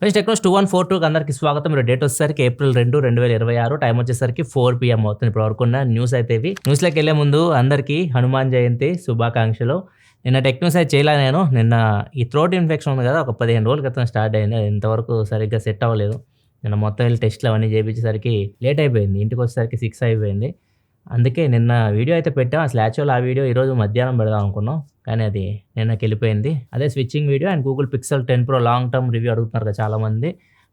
Friends Technos 2142 అందరికి స్వాగతం. మీరు డేట్ వచ్చేసరికి ఏప్రిల్ 2, 2026 టైం వచ్చేసరికి 4 PM అవుతుంది. ఇప్పుడు వరకు ఉన్న న్యూస్ అయితే ఇవి. న్యూస్లోకి వెళ్ళే ముందు అందరికీ హనుమాన్ జయంతి శుభాకాంక్షలు. నిన్న టెక్ న్యూస్ అయితే చేయలే నేను. నిన్న ఈ థ్రోట్ ఇన్ఫెక్షన్ ఉంది కదా, ఒక 15 రోజుల క్రితం స్టార్ట్ అయింది. అది ఇంతవరకు సరిగ్గా సెట్ అవ్వలేదు. నిన్న మొత్తం వెళ్ళి టెస్ట్లు అవన్నీ చేయించేసరికి లేట్ అయిపోయింది. ఇంటికి వచ్చేసరికి 6 అయిపోయింది. అందుకే నిన్న వీడియో అయితే పెట్టాం. అసలు యాక్చువల్ ఆ వీడియో ఈరోజు మధ్యాహ్నం పెడదాం అనుకున్నాం, కానీ అది నిన్నకి వెళ్ళిపోయింది. అదే switching video and Google pixel 10 Pro long term review అడుగుతున్నారు కదా చాలామంది,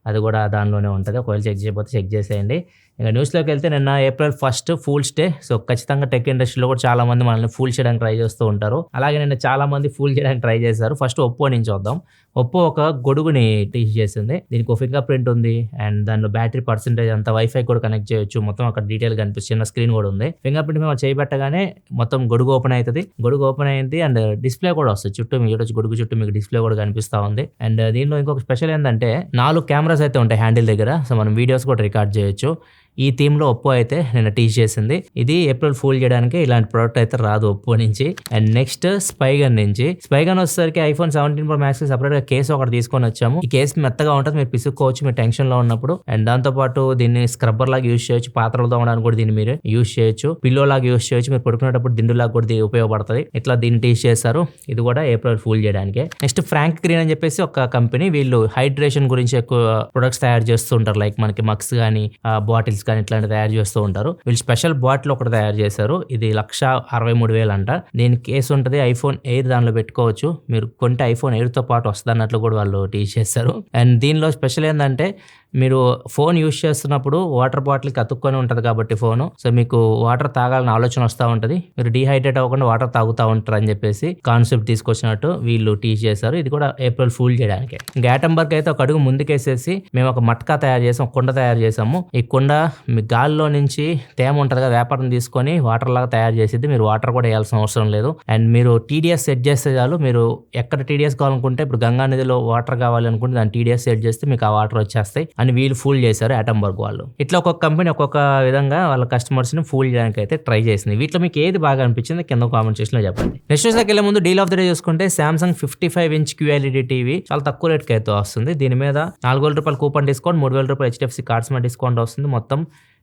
అది కూడా దానిలోనే ఉంటుంది. ఒకవేళ చెక్ చేయకపోతే చెక్ చేసేయండి. ఇంకా న్యూస్లోకి వెళ్తే నిన్న ఏప్రిల్ 1 ఫూల్స్ డే. సో ఖచ్చితంగా టెక్ ఇండస్ట్రీలో కూడా చాలా మంది మనల్ని ఫూల్ చేయడానికి ట్రై చేస్తూ ఉంటారు. అలాగే నిన్న చాలా మంది ఫూల్ చేయడానికి ట్రై చేశారు. ఫస్ట్ ఒప్పో నుంచి వద్దాం. ఒప్పో ఒక గొడుగుని టీచ్ చేసింది. దీనికి ఒక ఫింగర్ ప్రింట్ ఉంది అండ్ దానిలో బ్యాటరీ పర్సెంటేజ్ అంతా వైఫై కూడా కనెక్ట్ చేయొచ్చు. మొత్తం అక్కడ డీటెయిల్ కనిపిస్తుంది. చిన్న స్క్రీన్ కూడా ఉంది. ఫింగర్ ప్రింట్ మేము చేయబెట్టగానే మొత్తం గొడుగు ఓపెన్ అవుతుంది. గొడుగు ఓపెన్ అయింది అండ్ డిస్ప్లే కూడా వస్తుంది. చుట్టూ మీకు గొడుగు చుట్టూ మీకు డిస్ప్లే కూడా కనిపిస్తూ ఉంది. అండ్ దీనిలో ఇంకొక స్పెషల్ ఏంటంటే 4 కెమెరాస్ అయితే ఉంటాయి హ్యాండిల్ దగ్గర. సో మనం వీడియోస్ కూడా రికార్డ్ చేయొచ్చు. ఈ థీమ్లో ఒప్పో అయితే నిన్న టీచ్ చేసింది. ఇది ఏప్రిల్ ఫూల్ చేయడానికి ఇలాంటి ప్రోడక్ట్ అయితే రాదు ఒప్పో నుంచి. అండ్ నెక్స్ట్ స్పైగన్ నుంచి. స్పైగన్ వచ్చేసరికి ఐఫోన్ 17 Pro Max సపరేట్గా కేసు ఒకటి తీసుకొని వచ్చాము. ఈ కేసు మెత్తగా ఉంటుంది, మీరు పిసుక్కోవచ్చు మీరు టెన్షన్లో ఉన్నప్పుడు. అండ్ దాంతోపాటు దీన్ని స్క్రబ్బర్ లాగా యూజ్ చేయొచ్చు. పాత్రలు తోమడానికి కూడా దీన్ని మీరు యూజ్ చేయొచ్చు. పిల్లో లాగా యూజ్ చేయొచ్చు. మీరు పడుకునేటప్పుడు దిండులాగా కూడా ఉపయోగపడుతుంది. ఇట్లా దీన్ని టీచ్ చేశారు. ఇది కూడా ఏప్రిల్ ఫూల్ చేయడానికి. నెక్స్ట్ ఫ్రాంక్ గ్రీన్ అని చెప్పేసి ఒక కంపెనీ, వీళ్ళు హైడ్రేషన్ గురించి ఎక్కువ ప్రొడక్ట్స్ తయారు చేస్తుంటారు. లైక్ మనకి మగ్స్ కానీ బాటిల్స్ కానీ ఇట్లాంటి తయారు చేస్తూ ఉంటారు. వీళ్ళు స్పెషల్ బాటిల్ ఒకటి తయారు చేశారు. ఇది 1,63,000 అంట. దీని కేసు ఉంటుంది. ఐఫోన్ ఎయిర్ దానిలో పెట్టుకోవచ్చు. మీరు కొంటే ఐఫోన్ ఎయిర్ తో పాటు వస్తుంది అన్నట్లు కూడా వాళ్ళు టీచ్ చేస్తారు. అండ్ దీనిలో స్పెషల్ ఏంటంటే మీరు ఫోన్ యూజ్ చేస్తున్నప్పుడు వాటర్ బాటిల్కి అతుక్కొని ఉంటుంది కాబట్టి ఫోను, సో మీకు వాటర్ తాగాలని ఆలోచన వస్తూ ఉంటుంది. మీరు డీహైడ్రేట్ అవ్వకుండా వాటర్ తాగుతూ ఉంటారు అని చెప్పేసి కాన్సెప్ట్ తీసుకొచ్చినట్టు వీళ్ళు టీచ్ చేశారు. ఇది కూడా ఏప్రిల్ ఫూల్ చేయడానికి. గ్యాటంబర్గ్ అయితే ఒక అడుగు ముందుకేసేసి మేము ఒక మట్కా తయారు చేసాం, కుండ తయారు చేసాము. ఈ కుండ మీ గాలిలో నుంచి తేమ ఉంటుంది కదా, వేపర్ని తీసుకొని వాటర్ లాగా తయారు చేసేది. మీరు వాటర్ కూడా వేయాల్సిన అవసరం లేదు. అండ్ మీరు టీడీఎస్ సెట్ చేస్తే చాలు. మీరు ఎక్కడ టీడీఎస్ కావాలనుకుంటే, ఇప్పుడు గంగా నదిలో వాటర్ కావాలి అనుకుంటే దాన్ని టీడీఎస్ సెట్ చేస్తే మీకు ఆ వాటర్ వచ్చేస్తాయి అని వీళ్ళు ఫూల్ చేశారు యాటంబర్గ్ వాళ్ళు. ఇట్లా ఒక్కొక్క కంపెనీ ఒక్కొక్క విధంగా వాళ్ళ కస్టమర్స్ ని ఫూల్ చేయడానికి అయితే ట్రై చేసింది. వీటిలో మీకు ఏది బాగా అనిపించింది కింద కామెంట్ సెక్షన్ లో చెప్పండి. నెక్స్ట్ న్యూస్లోకి వెళ్ళే ముందు డీల్ ఆఫ్ ద డే చూసుకుంటే సామ్సంగ్ 55-inch QLED టీవీ చాలా తక్కువ రేట్కి అయితే వస్తుంది. దీని మీద 4,000 రూపాయలు కూపన్ డిస్కౌంట్, 3,000 రూపాయలు HDFC కార్డ్స్ మీద డిస్కౌంట్ వస్తుంది. మొత్తం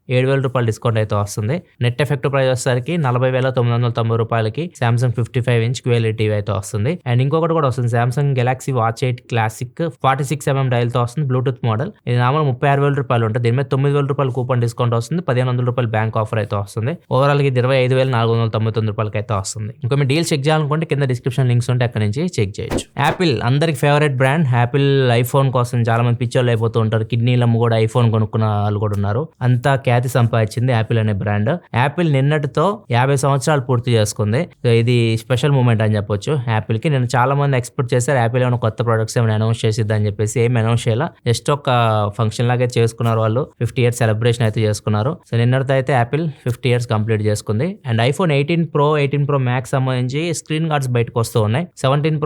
7,000 రూపాయలు డిస్కౌంట్ అయితే వస్తుంది. నెట్ ఎఫెక్టివ్ ప్రైస్ వచ్చేసరికి 40,990 రూపాయలకి సామ్సంగ్ 55-inch QLED టీవీ అయితే వస్తుంది. అండ్ ఇంకొకటి కూడా వస్తుంది, Samsung Galaxy watch 8 classic 46mm dial తో వస్తుంది. Bluetooth model. ఇది నార్మల్ 36,000 రూపాయలు ఉంటుంది. దీని మీద 9,000 రూపాయలు కూపన్ డిస్కౌంట్ వస్తుంది. 1,500 రూపాయలు బ్యాంక్ ఆఫర్ అయితే వస్తుంది. ఓవరాల్ ఇది 25,499 రూపాయలకి అయితే వస్తుంది. ఇంకా మీ డీల్ చెక్ చేయాలనుకుంటే కింద డిస్క్రిప్షన్ లింక్స్ ఉంటే అక్కడ నుంచి చెక్ చేయొచ్చు. యాపిల్ అందరికి ఫేవరెట్ బ్రాండ్. యాపిల్ ఐఫోన్ కోసం చాలా మంది పిచ్చోళ్ళు అయిపోతూ ఉంటారు. కిడ్నీలమ్మ కూడా ఐఫోన్ కొనుక్కున్న వాళ్ళు కూడా ఉన్నారు. అంతా ఖ్యాతి సంపాదించింది యాపిల్ అనే బ్రాండ్. యాపిల్ నిన్నటితో 50 సంవత్సరాలు పూర్తి చేసుకుంది. ఇది స్పెషల్ మూమెంట్ అని చెప్పొచ్చు యాపిల్ కి. నేను చాలా మంది ఎక్స్పెక్ట్ చేశారు యాపిల్ ఏమైనా కొత్త ప్రొడక్ట్స్ ఏమైనా అనౌన్స్ చేసిద్ది అని చెప్పేసి. ఏం అనౌన్స్ చేయాల, జస్ట్ ఒక ఫంక్షన్ లాగే చేసుకున్నారు వాళ్ళు. 50 years సెలబ్రేషన్ అయితే చేసుకున్నారు. సో నిన్నటితో అయితే యాపిల్ 50 years కంప్లీట్ చేసుకుంది. And iPhone 18 Pro 18 Pro Max సంబంధించి స్క్రీన్ గార్డ్స్ బయటకు వస్తూ ఉన్నాయి. 17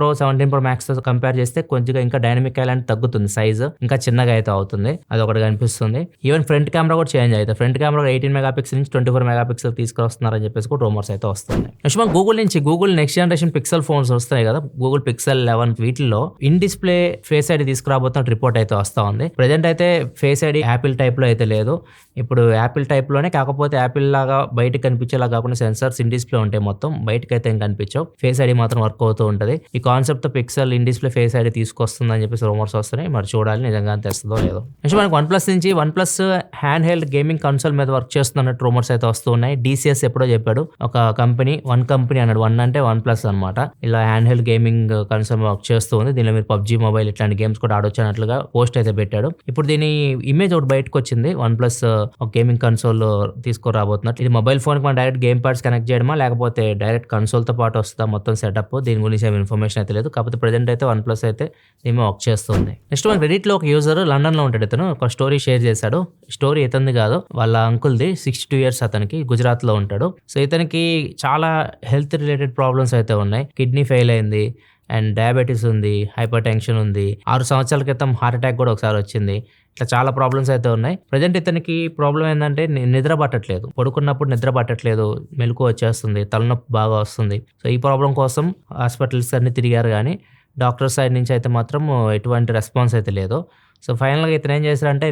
Pro Max తో కంపేర్ చేస్తే కొంచెం ఇంకా డైనమిక్ ఐలాండ్ తగ్గుతుంది, సైజ్ ఇంకా చిన్నగా అయితే అవుతుంది. అది ఒకటి కనిపిస్తుంది. ఈవెన్ ఫ్రంట్ కెమెరా కూడా చేంజ్ అవుతుంది. ఫ్రంట్ కెమెరా 18 మెగాపిక్సెల్ నుంచి 24 మెగాపిక్సెల్ తీసుకొస్తున్నారని చెప్పేసి కూడా రూమర్స్ అయితే వస్తున్నాయి. నెక్స్ట్ మన గూగుల్ నుంచి Google next generation Pixel phones వస్తున్నాయి కదా, గూగుల్ పిక్సెల్ 11 వీటిల్లో ఇన్ డిస్ప్లే ఫేస్ ఐడి తీసుకురాబోతున్న రిపోర్ట్ అయితే వస్తా ఉంది. ప్రెజెంట్ అయితే ఫేస్ ఐడి యాపిల్ టైప్ లో అయితే లేదు. ఇప్పుడు యాపిల్ టైప్ లోనే, కాకపోతే యాపిల్ లాగా బయటకు కనిపించేలా కాకుండా సెన్సార్స్ ఇన్ డిస్ప్లే ఉంటాయి. మొత్తం బయటకు అయితే ఏం కనిపించవు. ఫేస్ ఐడి మాత్రం వర్క్ అవుతూ ఉంటుంది. ఈ కాన్సెప్ట్ తో Pixel in display face ID తీసుకొస్తుందని చెప్పేసి రూమర్స్ వస్తున్నాయి. మరి చూడాలి నిజంగా తెస్తుందో లేదో. నెక్స్ట్ మనకి వన్ ప్లస్ నుంచి one plus hand held gaming console మీద వర్క్ చేస్తున్నట్టు రూమర్స్ అయితే వస్తూ ఉన్నాయి. DCS ఎప్పుడో చెప్పాడు ఒక కంపెనీ, వన్ కంపెనీ అన్నాడు. వన్ అంటే వన్ ప్లస్ అనమాట. ఇలా hand held gaming console work చేస్తూ ఉంది. దీనిలో మీరు PUBG మొబైల్ ఇట్లాంటి గేమ్స్ కూడా ఆడొచ్చు అన్నట్లుగా పోస్ట్ అయితే పెట్టాడు. ఇప్పుడు దీని ఇమేజ్ ఒకటి బయటకు వచ్చింది. వన్ ప్లస్ ఒక గేమింగ్ కన్సోల్ తీసుకురాబోతున్నట్టు. ఇది మొబైల్ ఫోన్ కి మనం డైరెక్ట్ గేమ్ ప్యాడ్స్ కనెక్ట్ చేయడమా లేకపోతే డైరెక్ట్ కన్సోల్ తో పాటు వస్తుందా మొత్తం సెటప్, దీని గురించి ఏమి ఇన్ఫర్మేషన్ అయితే లేదు. కాకపోతే ప్రెజెంట్ అయితే వన్ ప్లస్ అయితే దీని వర్క్ చేస్తుంది. నెక్స్ట్ మన రెడిట్ లో ఒక యూజర్ లండన్ లో ఉంటాడు. ఇతను ఒక స్టోరీ షేర్ చేశాడు. స్టోరీ ఇతంది కాదు, వాళ్ళ అంకుల్ది. 62 years అతనికి, గుజరాత్ లో ఉంటాడు. సో ఇతనికి చాలా హెల్త్ రిలేటెడ్ ప్రాబ్లమ్స్ అయితే ఉన్నాయి. కిడ్నీ ఫెయిల్ అయింది అండ్ డయాబెటీస్ ఉంది, హైపర్ టెన్షన్ ఉంది. 6 సంవత్సరాల క్రితం హార్ట్ అటాక్ కూడా ఒకసారి వచ్చింది. ఇట్లా చాలా ప్రాబ్లమ్స్ అయితే ఉన్నాయి. ప్రజెంట్ ఇతనికి ప్రాబ్లం ఏంటంటే నిద్ర పట్టట్లేదు. పడుకున్నప్పుడు నిద్ర పట్టట్లేదు, మెలకు వచ్చేస్తుంది, తలనొప్పి బాగా వస్తుంది. సో ఈ ప్రాబ్లం కోసం హాస్పిటల్స్ అన్ని తిరిగారు కానీ డాక్టర్ సైడ్ నుంచి అయితే మాత్రం ఎటువంటి రెస్పాన్స్ అయితే లేదు. సో ఫైనల్గా ఇతను ఏం చేశారంటే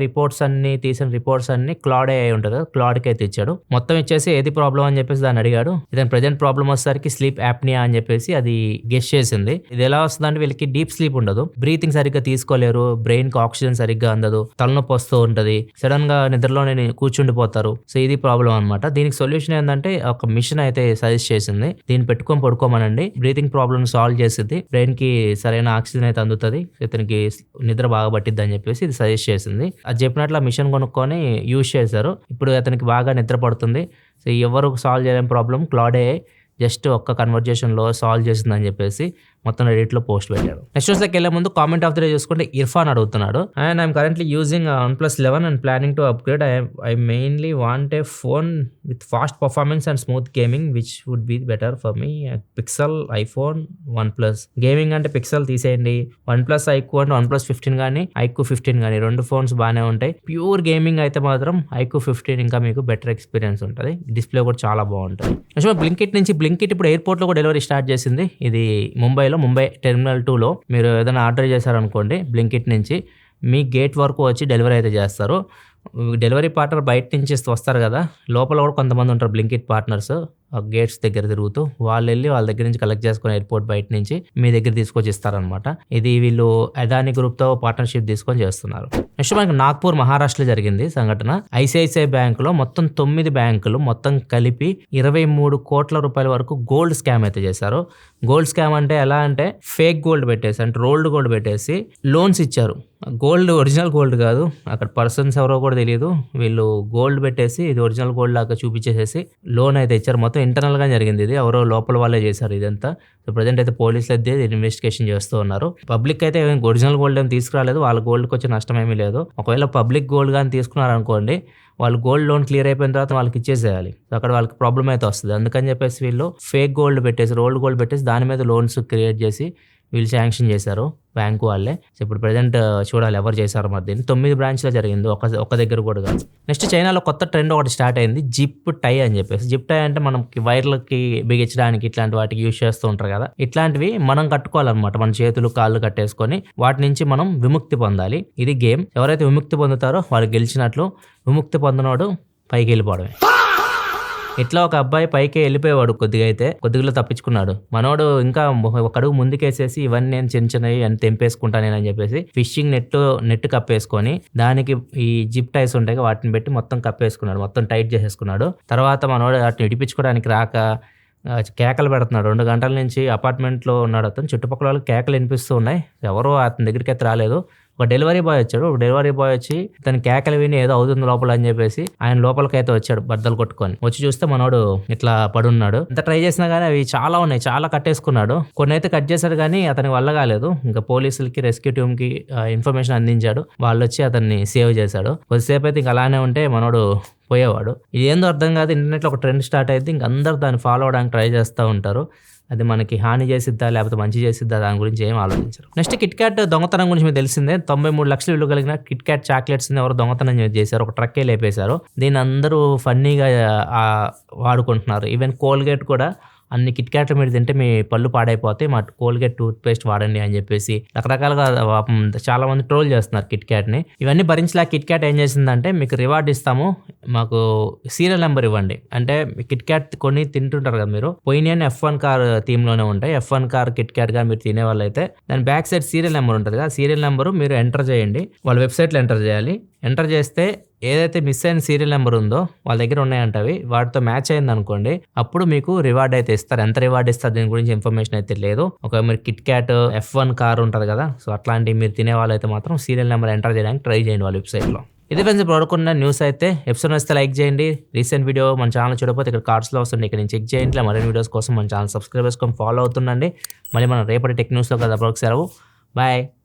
తీసిన రిపోర్ట్స్ అన్ని క్లాడ్ అయి ఉంటుంది కదా, క్లాడ్కి అయితే ఇచ్చాడు. మొత్తం ఇచ్చేసి ఏది ప్రాబ్లం అని చెప్పేసి దాన్ని అడిగాడు. ఇతను ప్రెజెంట్ ప్రాబ్లం వచ్చేసరికి స్లీప్ యాప్నియా అని చెప్పేసి అది గెస్ చేసింది. ఇది ఎలా వస్తుందంటే వీళ్ళకి డీప్ స్లీప్ ఉండదు, బ్రీతింగ్ సరిగ్గా తీసుకోలేరు, బ్రెయిన్ కి ఆక్సిజన్ సరిగ్గా అందదు, తలనొప్పి వస్తూ ఉంటది, సడన్ గా నిద్రలోనే కూర్చుండిపోతారు. సో ఇది ప్రాబ్లం అనమాట. దీనికి సొల్యూషన్ ఏంటంటే ఒక మిషన్ అయితే సజెస్ట్ చేసింది, దీన్ని పెట్టుకొని పడుకోమనండి, బ్రీతింగ్ ప్రాబ్లమ్ సాల్వ్ చేసింది, బ్రెయిన్ కి సరైన ఆక్సిజన్ అయితే అందుతుంది, ఇతనికి నిద్ర బాగా పట్టిద్ది అని చెప్పేసి ఇది సజెస్ట్ చేసింది. అది చెప్పినట్లు ఆ మిషన్ కొనుక్కొని యూజ్ చేశారు. ఇప్పుడు అతనికి బాగా నిద్ర పడుతుంది. సో ఎవరు సాల్వ్ చేయలేని ప్రాబ్లం క్లాడే జస్ట్ ఒక్క కన్వర్జేషన్లో సాల్వ్ చేసిందని చెప్పేసి మొత్తం రెడిట్లో పోస్ట్ పెట్టారు. నెక్స్ట్ రోజుకి వెళ్ళే ముందు కామెంట్ ఆఫ్ ద డే చూసుకుంటే ఇర్ఫాన్ అడుగుతున్నాడు, and I'm currently using OnePlus 11 and planning to upgrade. I mainly want a phone with fast performance and smooth gaming which would be better for me. Pixel, iPhone, OnePlus. Gaming అంటే Pixel తీసేయండి, OnePlus iQOO అంటే OnePlus 15 కానీ iQOO 15 కానీ రెండు phones బాగానే ఉంటాయి. Pure gaming అయితే మాత్రం iQOO 15 ఇంకా మీకు బెటర్ ఎక్స్పీరియన్స్ ఉంటుంది, డిస్ప్లే కూడా చాలా బాగుంటుంది. నెక్స్ట్ బ్లింకిట్ ఇప్పుడు ఎయిర్పోర్ట్లో కూడా డెలివరీ స్టార్ట్ చేసింది. ఇది ముంబై టెర్మినల్ 2లో మీరు ఏదైనా ఆర్డర్ చేశారనుకోండి బ్లింకిట్ నుంచి, మీ గేట్ వరకు వచ్చి డెలివరీ అయితే చేస్తారు. డెలివరీ పార్ట్నర్ బయట నుంచి వస్తారు కదా, లోపల కూడా కొంతమంది ఉంటారు బ్లింకిట్ పార్ట్నర్స్ గేట్స్ దగ్గర తిరుగుతూ, వాళ్ళు వెళ్ళి వాళ్ళ దగ్గర నుంచి కలెక్ట్ చేసుకుని ఎయిర్పోర్ట్ బయట నుంచి మీ దగ్గర తీసుకొచ్చి ఇస్తారనమాట. ఇది వీళ్ళు అదాని గ్రూప్తో పార్ట్నర్షిప్ తీసుకొని చేస్తున్నారు. నెక్స్ట్ మనకి నాగ్పూర్ మహారాష్ట్రలో జరిగింది సంఘటన. ఐసిఐసిఐ బ్యాంకులో మొత్తం 9 బ్యాంకులు మొత్తం కలిపి 23 కోట్ల రూపాయల వరకు గోల్డ్ స్కామ్ అయితే చేశారు. గోల్డ్ స్కామ్ అంటే ఎలా అంటే ఫేక్ గోల్డ్ పెట్టేసి, అంటే రోల్డ్ గోల్డ్ పెట్టేసి లోన్స్ ఇచ్చారు. గోల్డ్ ఒరిజినల్ గోల్డ్ కాదు, అక్కడ పర్సన్స్ ఎవరో కూడా తెలియదు, వీళ్ళు గోల్డ్ పెట్టేసి ఇది ఒరిజినల్ గోల్డ్ లాగా చూపించేసేసి లోన్ అయితే ఇచ్చారు. మొత్తం ఇంటర్నల్ గా జరిగింది, ఇది ఎవరో లోపల వాళ్ళే చేశారు ఇదంతా. సో ప్రజెంట్ అయితే పోలీసులు అయితే ఇన్వెస్టిగేషన్ చేస్తూ ఉన్నారు. పబ్లిక్ అయితే ఒరిజినల్ గోల్డ్ ఏం తీసుకురాలేదు, వాళ్ళ గోల్డ్కి వచ్చే నష్టం ఏమీ లేదు. ఒకవేళ పబ్లిక్ గోల్డ్ కానీ తీసుకున్నారనుకోండి, వాళ్ళు గోల్డ్ లోన్ క్లియర్ అయిపోయిన తర్వాత వాళ్ళకి ఇచ్చేసేయాలి, అక్కడ వాళ్ళకి ప్రాబ్లం అయితే వస్తుంది. అందుకని చెప్పేసి వీళ్ళు ఫేక్ గోల్డ్ పెట్టేసి, రోల్డ్ గోల్డ్ పెట్టేసి దాని మీద లోన్స్ క్రియేట్ చేసి వీళ్ళు శాంక్షన్ చేశారు బ్యాంకు వాళ్ళే. సో ఇప్పుడు ప్రజెంట్ చూడాలి ఎవరు చేశారు మరి. దీన్ని 9 బ్రాంచ్లో జరిగింది, ఒక దగ్గర కూడా కాదు. నెక్స్ట్ చైనాలో కొత్త ట్రెండ్ ఒకటి స్టార్ట్ అయింది, జిప్ టై అని చెప్పేసి. జిప్ టై అంటే మనకి వైర్లకి బిగించడానికి ఇట్లాంటి వాటికి యూజ్ చేస్తూ ఉంటారు కదా, ఇట్లాంటివి మనం కట్టుకోవాలన్నమాట. మన చేతులు కాళ్ళు కట్టేసుకొని వాటి నుంచి మనం విముక్తి పొందాలి. ఇది గేమ్. ఎవరైతే విముక్తి పొందుతారో వాళ్ళు గెలిచినట్లు, విముక్తి పొందినోడు పైకి వెళ్ళిపోవడమే. ఇట్లా ఒక అబ్బాయి పైకి వెళ్ళిపోయేవాడు, కొద్దిగా తప్పించుకున్నాడు. మనోడు ఇంకా ఒక అడుగు ముందుకేసేసి ఇవన్నీ నేను చిన్నవి అని తెంపేసుకుంటానని చెప్పేసి ఫిషింగ్ నెట్ కప్పేసుకొని దానికి ఈ జిప్ టైస్ ఉంటాయి వాటిని పెట్టి మొత్తం కప్పేసుకున్నాడు, మొత్తం టైట్ చేసేసుకున్నాడు. తర్వాత మనోడు వాటిని ఇడిపించుకోవడానికి రాక కేకలు పెడుతున్నాడు. 2 గంటల నుంచి అపార్ట్మెంట్లో ఉన్నాడు అతను. చుట్టుపక్కల వాళ్ళకి కేకలు వినిపిస్తూ ఉన్నాయి, ఎవరో అతని దగ్గరికి అయితే రాలేదు. ఒక డెలివరీ బాయ్ వచ్చి తన కేకలు విని ఏదో అవుతుంది లోపల అని చెప్పేసి ఆయన లోపలికైతే వచ్చాడు బద్దలు కొట్టుకొని. వచ్చి చూస్తే మనోడు ఇట్లా పడున్నాడు. ఎంత ట్రై చేసినా కానీ అవి చాలా ఉన్నాయి, చాలా కట్టేసుకున్నాడు. కొన్ని అయితే కట్ చేశాడు కానీ అతనికి వల్ల కాలేదు. ఇంకా పోలీసులకి, రెస్క్యూ టీమ్ కి ఇన్ఫర్మేషన్ అందించాడు, వాళ్ళు వచ్చి అతన్ని సేవ్ చేశాడు. కొద్దిసేపు అయితే ఇంక అలానే ఉంటే మనోడు పోయేవాడు. ఇది ఏందో అర్థం కాదు, ఇంటర్నెట్లో ఒక ట్రెండ్ స్టార్ట్ అయితే ఇంక అందరు దాన్ని ఫాలో అవడానికి ట్రై చేస్తూ ఉంటారు. అది మనకి హాని చేసిద్దా లేకపోతే మంచి చేసిద్దా దాని గురించి ఏం ఆలోచించరు. నెక్స్ట్ కిట్ క్యాట్ దొంగతనం గురించి మీకు తెలిసిందే. 93 లక్షలు విలువ కలిగిన కిట్ క్యాట్ చాక్లెట్స్ ఎవరు దొంగతనం చేశారు, ఒక ట్రక్కే లేపేశారు. దీన్ని అందరూ ఫన్నీగా వాడుకుంటున్నారు. ఈవెన్ కోల్గేట్ కూడా అన్ని కిట్ క్యాట్లు మీరు తింటే మీ పళ్ళు పాడైపోతాయి, మా కోల్గేట్ టూత్ పేస్ట్ వాడండి అని చెప్పేసి రకరకాలుగా చాలా మంది ట్రోల్ చేస్తున్నారు కిట్ క్యాట్ని. ఇవన్నీ భరించలేక కిట్ క్యాట్ ఏం చేసిందంటే, మీకు రివార్డ్ ఇస్తాము, మాకు సీరియల్ నెంబర్ ఇవ్వండి. అంటే కిట్ క్యాట్ కొన్ని తింటుంటారు కదా మీరు, పోయినాయని F1 కార్ థీమ్లోనే ఉంటాయి. F1 కార్ కిట్ క్యాట్గా మీరు తినే వాళ్ళు అయితే దాని బ్యాక్ సైడ్ సీరియల్ నెంబర్ ఉంటుంది కదా, సీరియల్ నెంబరు మీరు ఎంటర్ చేయండి, వాళ్ళ వెబ్సైట్లో ఎంటర్ చేయాలి. ఎంటర్ చేస్తే ఏదైతే మిస్ అయిన సీరియల్ నెంబర్ ఉందో వాళ్ళ దగ్గర ఉన్నాయంటవి, వాటితో మ్యాచ్ అయింది అనుకోండి, అప్పుడు మీకు రివార్డ్ అయితే ఇస్తారు. ఎంత రివార్డ్ ఇస్తారు దీని గురించి ఇన్ఫర్మేషన్ అయితే లేదు. ఒకవేళ మీరు కిట్ క్యాట్ F1 కార్ ఉంటుంది కదా, సో అట్లాంటివి మీరు తినే వాళ్ళు అయితే మాత్రం సీరియల్ నెంబర్ ఎంటర్ చేయడానికి ట్రై చేయండి వాళ్ళ వెబ్సైట్లో. ఇది ఫ్రెండ్స్ ఇప్పుడు వరకున్న న్యూస్ అయితే. ఎపిసోడ్ వస్తే లైక్ చేయండి. రీసెంట్ వీడియో మన ఛానల్ చూడకపోతే ఇక్కడ కార్డ్స్లో వస్తుంది, ఇక్కడ నుంచి చెక్ చేయండి. ఇలా మరిన్ని వీడియోస్ కోసం మన ఛానల్ సబ్స్క్రైబ్ చేసుకొని ఫాలో అవుతుండండి. మళ్ళీ మనం రేపటి టెక్ న్యూస్లో కదా సెలవు. బాయ్.